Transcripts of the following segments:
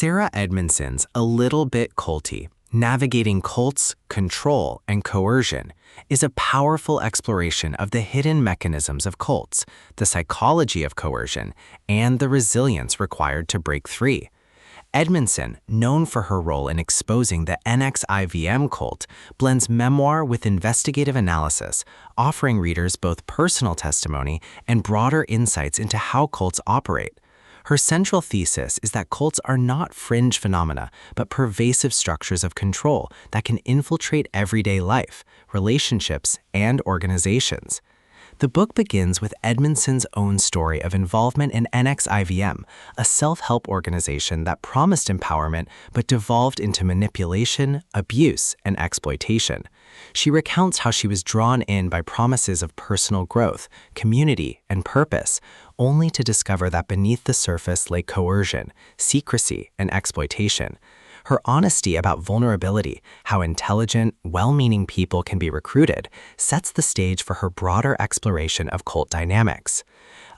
Sarah Edmondson's A Little Bit Culty, Navigating Cults, Control, and Coercion, is a powerful exploration of the hidden mechanisms of cults, the psychology of coercion, and the resilience required to break free. Edmondson, known for her role in exposing the NXIVM cult, blends memoir with investigative analysis, offering readers both personal testimony and broader insights into how cults operate. Her central thesis is that cults are not fringe phenomena, but pervasive structures of control that can infiltrate everyday life, relationships, and organizations. The book begins with Edmondson's own story of involvement in NXIVM, a self-help organization that promised empowerment but devolved into manipulation, abuse, and exploitation. She recounts how she was drawn in by promises of personal growth, community, and purpose, only to discover that beneath the surface lay coercion, secrecy, and exploitation. Her honesty about vulnerability, how intelligent, well-meaning people can be recruited, sets the stage for her broader exploration of cult dynamics.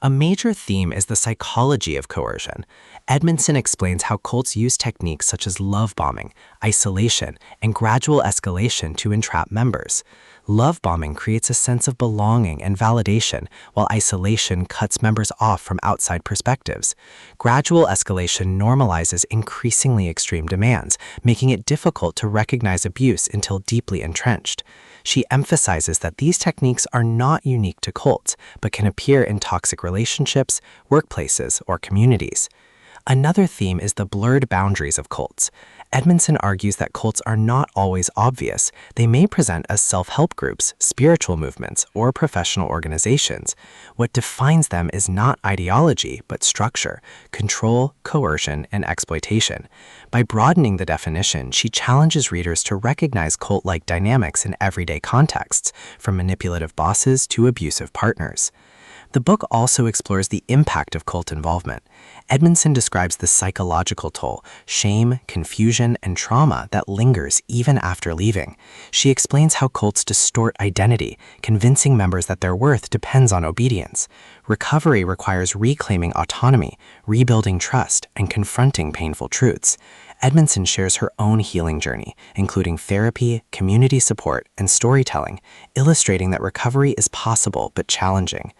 A major theme is the psychology of coercion. Edmondson explains how cults use techniques such as love bombing, isolation, and gradual escalation to entrap members. Love bombing creates a sense of belonging and validation, while isolation cuts members off from outside perspectives. Gradual escalation normalizes increasingly extreme demands, making it difficult to recognize abuse until deeply entrenched. She emphasizes that these techniques are not unique to cults, but can appear in toxic relationships, workplaces, or communities. Another theme is the blurred boundaries of cults. Edmondson argues that cults are not always obvious. They may present as self-help groups, spiritual movements, or professional organizations. What defines them is not ideology, but structure, control, coercion, and exploitation. By broadening the definition, she challenges readers to recognize cult-like dynamics in everyday contexts, from manipulative bosses to abusive partners. The book also explores the impact of cult involvement. Edmondson describes the psychological toll, shame, confusion, and trauma that lingers even after leaving. She explains how cults distort identity, convincing members that their worth depends on obedience. Recovery requires reclaiming autonomy, rebuilding trust, and confronting painful truths. Edmondson shares her own healing journey, including therapy, community support, and storytelling, illustrating that recovery is possible but challenging.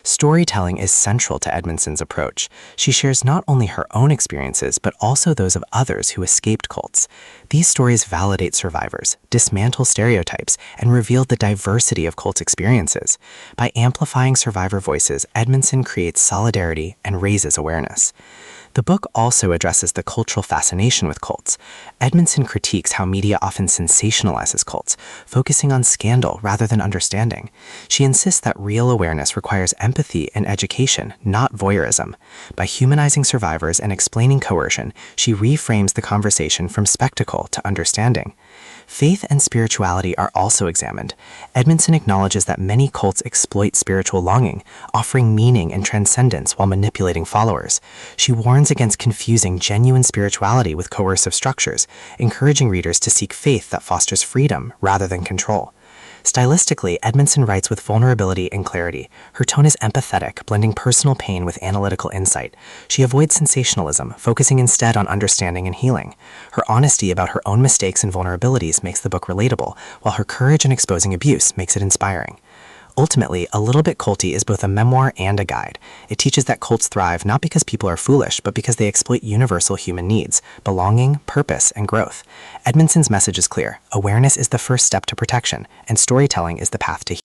Storytelling is central to Edmondson's approach. She shares not only her own experiences, but also those of others who escaped cults. These stories validate survivors, dismantle stereotypes, and reveal the diversity of cult experiences. By amplifying survivor voices, Edmondson creates solidarity and raises awareness. The book also addresses the cultural fascination with cults. Edmondson critiques how media often sensationalizes cults, focusing on scandal rather than understanding. She insists that real awareness requires empathy and education, not voyeurism. By humanizing survivors and explaining coercion, she reframes the conversation from spectacle to understanding. Faith and spirituality are also examined. Edmondson acknowledges that many cults exploit spiritual longing, offering meaning and transcendence while manipulating followers. She warns against confusing genuine spirituality with coercive structures, encouraging readers to seek faith that fosters freedom rather than control. Stylistically, Edmondson writes with vulnerability and clarity. Her tone is empathetic, blending personal pain with analytical insight. She avoids sensationalism, focusing instead on understanding and healing. Her honesty about her own mistakes and vulnerabilities makes the book relatable, while her courage in exposing abuse makes it inspiring. Ultimately, A Little Bit Culty is both a memoir and a guide. It teaches that cults thrive not because people are foolish, but because they exploit universal human needs, belonging, purpose, and growth. Edmondson's message is clear. Awareness is the first step to protection, and storytelling is the path to healing.